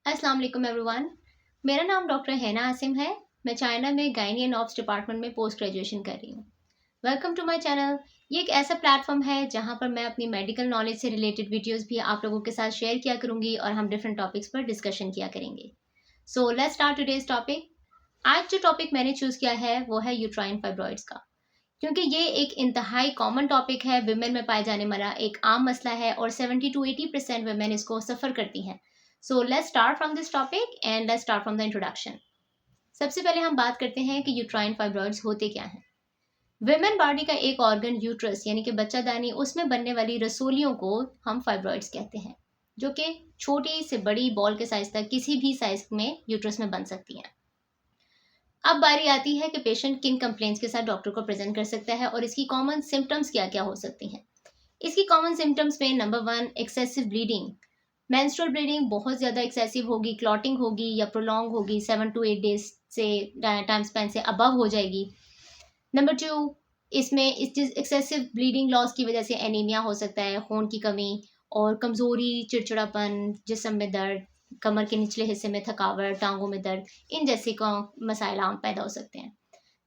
अस्सलाम वालेकुम एवरीवन। मेरा नाम डॉक्टर हैना आसिम है। मैं चाइना में गायनी एंड ऑब्स डिपार्टमेंट में पोस्ट ग्रेजुएशन कर रही हूँ। Welcome to my channel. ये एक ऐसा प्लेटफॉर्म है जहाँ पर मैं अपनी मेडिकल नॉलेज से रिलेटेड वीडियोस भी आप लोगों के साथ शेयर किया करूँगी और हम डिफरेंट टॉपिक्स पर डिस्कशन किया करेंगे। So let's start today's topic. आज जो टॉपिक मैंने चूज़ किया है वो है यूट्राइन फाइब्रॉइड्स का, क्योंकि ये एक इंतहाई कॉमन टॉपिक है, विमेन में पाए जाने वाला एक आम मसला है और 70 to 80% विमेन इसको सफ़र करती हैं। So let's start from this topic and let's start from the introduction. सबसे पहले हम बात करते हैं कि यूट्राइन फाइब्रॉइड्स होते क्या हैं। विमेन बॉडी का एक ऑर्गन यूट्रस यानी कि बच्चादानी, उसमें बनने वाली रसोलियों को हम फाइब्रॉइड्स कहते हैं, जो कि छोटी से बड़ी बॉल के साइज तक किसी भी साइज में यूट्रस में बन सकती हैं। अब बारी आती है कि पेशेंट किन कंप्लेंट्स के साथ डॉक्टर को प्रेजेंट कर सकता है और इसकी कॉमन सिम्टम्स क्या क्या हो सकती हैं। इसकी कॉमन सिम्टम्स में number 1 excessive bleeding. Menstrual bleeding बहुत ज़्यादा एक्सेसिव होगी, क्लॉटिंग होगी या प्रोलॉन्ग होगी, 7 to 8 डेज से टाइम स्पेन से अबव हो जाएगी। नंबर 2, इसमें इस एक्सेसिव ब्लीडिंग लॉस की वजह से एनीमिया हो सकता है, खून की कमी और कमज़ोरी, चिड़चिड़ापन, जिस्म में दर्द, कमर के निचले हिस्से में थकावट, टांगों में दर्द, इन जैसे मसाइल आम पैदा हो सकते हैं।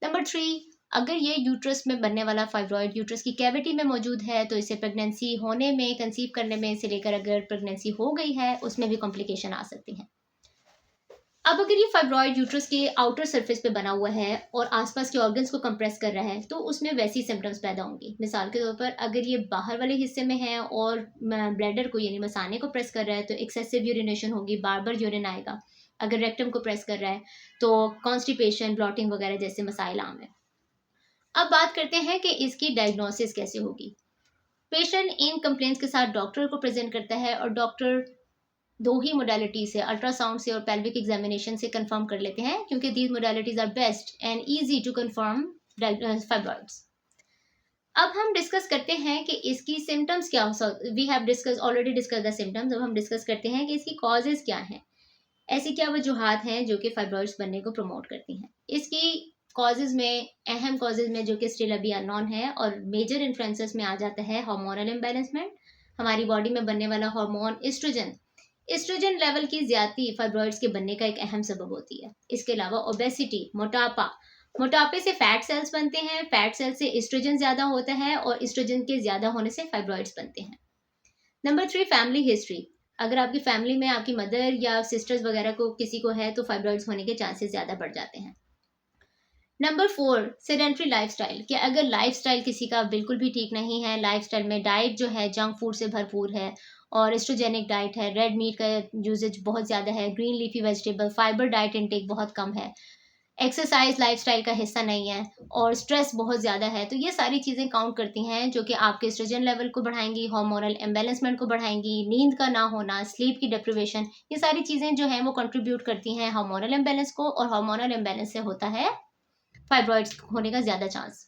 नंबर 3, अगर ये यूट्रस में बनने वाला फाइब्रॉइड यूट्रस की कैविटी में मौजूद है तो इसे प्रेगनेंसी होने में, कंसीव करने में से लेकर अगर प्रेगनेंसी हो गई है उसमें भी कॉम्प्लिकेशन आ सकती हैं। अब अगर ये फाइब्रॉइड यूट्रस के आउटर सरफेस पे बना हुआ है और आसपास के ऑर्गन्स को कंप्रेस कर रहा है तो उसमें वैसी सिम्टम्स पैदा होंगी। मिसाल के तौर पर अगर ये बाहर वाले हिस्से में है और ब्लैडर को यानी मसाने को प्रेस कर रहा है तो एक्सेसिव यूरिनेशन होगी, बार बार यूरिन आएगा। अगर रेक्टम को प्रेस कर रहा है तो कॉन्स्टिपेशन, ब्लॉटिंग वगैरह जैसे मसाइल आम है। अब बात करते हैं कि इसकी डायग्नोसिस कैसे होगी। पेशेंट इन कंप्लेंट्स के साथ डॉक्टर को प्रेजेंट करता है और डॉक्टर दो ही मोडालिटी से, अल्ट्रासाउंड से और पेल्विक एग्जामिनेशन से कंफर्म कर लेते हैं, क्योंकि these modalities are best and easy to confirm fibroids. अब हम डिस्कस करते हैं कि इसकी सिम्टम्स क्या हो। We have discuss already discuss the symptoms. अब हम डिस्कस करते हैं कि इसकी कॉजेज क्या हैं, ऐसी क्या वजूहात हैं जो कि फाइब्रॉइड्स बनने को प्रमोट करती हैं। इसकी कॉजेज में, अहम कॉजेज में जो कि स्टिल अभी अननोन है और मेजर इन्फ्लुएंसेस में आ जाता है हार्मोनल इम्बैलेंसमेंट। हमारी बॉडी में बनने वाला हार्मोन एस्ट्रोजन लेवल की ज्यादती फाइब्रॉइड्स के बनने का एक अहम सबब होती है। इसके अलावा ओबेसिटी, मोटापा, मोटापे से फैट सेल्स बनते हैं, फैट सेल से एस्ट्रोजन ज्यादा होता है और एस्ट्रोजन के ज्यादा होने से फाइब्रॉइड्स बनते हैं। Number 3, family history. अगर आपकी फैमिली में आपकी मदर या सिस्टर्स वगैरह को किसी को है तो फाइब्रॉइड्स होने के चांसेस ज़्यादा बढ़ जाते हैं। Number 4, sedentary lifestyle. कि अगर लाइफस्टाइल किसी का बिल्कुल भी ठीक नहीं है, लाइफस्टाइल में डाइट जो है जंक फूड से भरपूर है और एस्ट्रोजेनिक डाइट है, रेड मीट का यूजेज बहुत ज़्यादा है, green leafy vegetable, fibre diet intake बहुत कम है, एक्सरसाइज लाइफस्टाइल का हिस्सा नहीं है और स्ट्रेस बहुत ज़्यादा है, तो ये सारी चीज़ें काउंट करती हैं जो कि आपके एस्ट्रोजन लेवल को बढ़ाएंगी, हार्मोनल इम्बैलेंसमेंट को बढ़ाएंगी, नींद का ना होना, स्लीप की डिप्रिवेशन, ये सारी चीज़ें जो हैं वो कंट्रीब्यूट करती हैं हार्मोनल इम्बैलेंस को और हार्मोनल इम्बैलेंस से होता है फाइब्रॉइड्स होने का ज़्यादा चांस।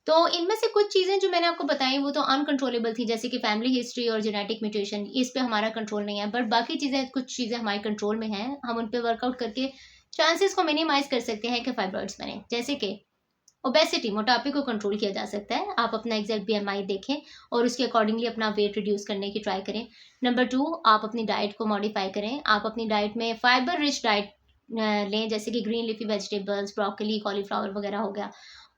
तो इनमें से कुछ चीज़ें जो मैंने आपको बताई वो तो अनकंट्रोलेबल थी, जैसे कि फैमिली हिस्ट्री और जेनेटिक म्यूटेशन, इस पे हमारा कंट्रोल नहीं है, बट बाकी चीज़ें, कुछ चीज़ें हमारे कंट्रोल में हैं, हम उन पर वर्कआउट करके चांसेस को मिनिमाइज कर सकते हैं कि फाइब्रॉइड्स बने। जैसे कि ओबेसिटी, मोटापे को कंट्रोल किया जा सकता है, आप अपना एग्जैक्ट बीएमआई देखें और उसके अकॉर्डिंगली अपना वेट रिड्यूस करने की ट्राई करें। नंबर 2, आप अपनी डाइट को मॉडिफाई करें, आप अपनी डाइट में फाइबर रिच डाइट लें, जैसे कि green leafy vegetables, broccoli, cauliflower वगैरह हो गया,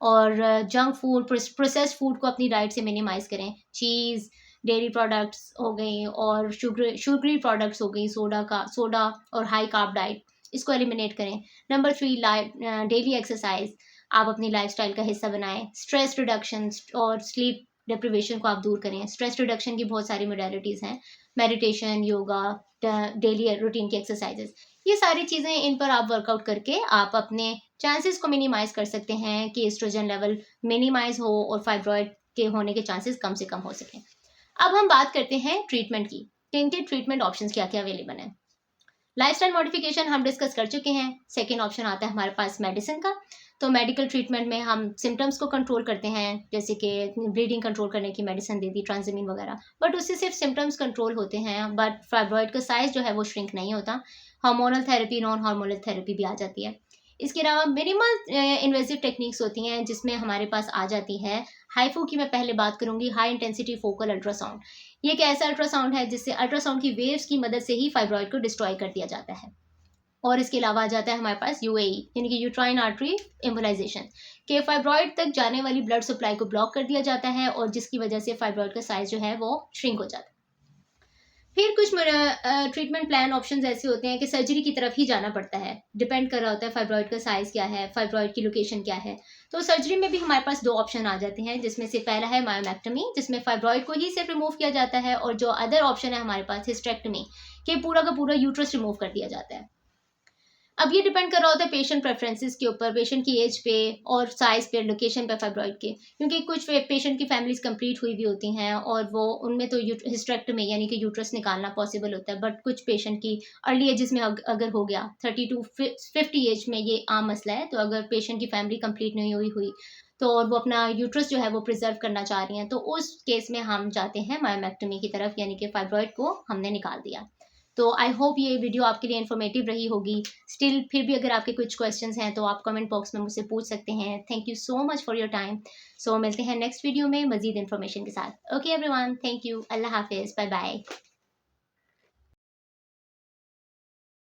और जंक फूड, प्रोसेस्ड फूड को अपनी डाइट से मिनिमाइज करें, चीज़, डेयरी प्रोडक्ट्स हो गई और शुगरी प्रोडक्ट्स हो गई, सोडा और हाई कार्ब डाइट, इसको एलिमिनेट करें। नंबर 3, डेली एक्सरसाइज आप अपनी लाइफस्टाइल का हिस्सा बनाएं। स्ट्रेस रिडक्शन और स्लीप डिप्रिवेशन को आप दूर करें। स्ट्रेस रिडक्शन की बहुत सारी मोडालिटीज़ हैं, मेडिटेशन, योगा, डेली रूटीन की एक्सरसाइजेस, ये सारी चीज़ें, इन पर आप वर्कआउट करके आप अपने चांसेस को मिनिमाइज कर सकते हैं कि एस्ट्रोजन लेवल मिनिमाइज हो और फाइब्रॉइड के होने के चांसेस कम से कम हो सकें। अब हम बात करते हैं ट्रीटमेंट की, कि इनके ट्रीटमेंट ऑप्शंस क्या क्या अवेलेबल हैं। लाइफस्टाइल मॉडिफिकेशन हम डिस्कस कर चुके हैं। सेकेंड ऑप्शन आता है हमारे पास मेडिसिन का। तो मेडिकल ट्रीटमेंट में हम सिम्टम्स को कंट्रोल करते हैं, जैसे कि ब्लीडिंग कंट्रोल करने की मेडिसिन दे दी, ट्रांसमिन वगैरह, बट उससे सिर्फ सिम्टम्स कंट्रोल होते हैं, बट फाइब्रॉइड का साइज जो है वो श्रिंक नहीं होता। Hormonal therapy, non hormonal therapy भी आ जाती है। इसके अलावा मिनिमल इन्वेजिव टेक्निक्स होती हैं जिसमें हमारे पास आ जाती है हाईफो की मैं पहले बात करूंगी, हाई इंटेंसिटी फोकल अल्ट्रासाउंड। ये एक ऐसा अल्ट्रासाउंड है जिससे अल्ट्रासाउंड की वेव्स की मदद से ही फाइब्रॉइड को डिस्ट्रॉय कर दिया जाता है। और इसके अलावा आ जाता है हमारे पास यूएई यानी कि यूट्राइन आर्टरी एम्बोलाइजेशन, के फाइब्रॉइड तक जाने वाली ब्लड सप्लाई को ब्लॉक कर दिया जाता है और जिसकी वजह से फाइब्रॉइड का साइज जो है वो श्रिंक हो जाता है। फिर कुछ ट्रीटमेंट प्लान ऑप्शंस ऐसे होते हैं कि सर्जरी की तरफ ही जाना पड़ता है, डिपेंड कर रहा होता है फाइब्रॉइड का साइज क्या है, फाइब्रॉइड की लोकेशन क्या है। तो सर्जरी में भी हमारे पास दो ऑप्शन आ जाते हैं, जिसमें से पहला है मायोमेक्टमी, जिसमें फाइब्रॉइड को ही सिर्फ रिमूव किया जाता है, और जो अदर ऑप्शन है हमारे पास हिस्टेक्टमी, के पूरा का पूरा यूट्रस रिमूव कर दिया जाता है। अब ये डिपेंड कर रहा होता है पेशेंट प्रेफरेंसेस के ऊपर, पेशेंट की एज पे और साइज पे, लोकेशन पे फाइब्रॉइड के, क्योंकि कुछ पेशेंट की फैमिलीज कंप्लीट हुई भी होती हैं और वो उनमें तो हिस्टेक्टमी यानी कि यूट्रस निकालना पॉसिबल होता है, बट कुछ पेशेंट की अर्ली एजेस में अगर हो गया 30 to 50 एज में, ये आम मसला है। तो अगर पेशेंट की फैमिली कंप्लीट नहीं हुई तो और वो अपना यूट्रस जो है वो प्रिजर्व करना चाह रही हैं, तो उस केस में हम जाते हैं मायोमेक्टमी की तरफ, यानी कि फाइब्रॉइड को हमने निकाल दिया। तो आई होप ये वीडियो आपके लिए इन्फॉर्मेटिव रही होगी। स्टिल फिर भी अगर आपके कुछ क्वेश्चंस हैं तो आप कमेंट बॉक्स में मुझसे पूछ सकते हैं। Thank you so much for your time. So मिलते हैं नेक्स्ट वीडियो में मजीद इन्फॉर्मेशन के साथ। ओके एवरीवन, थैंक यू, अल्लाह हाफिज़, बाय बाय।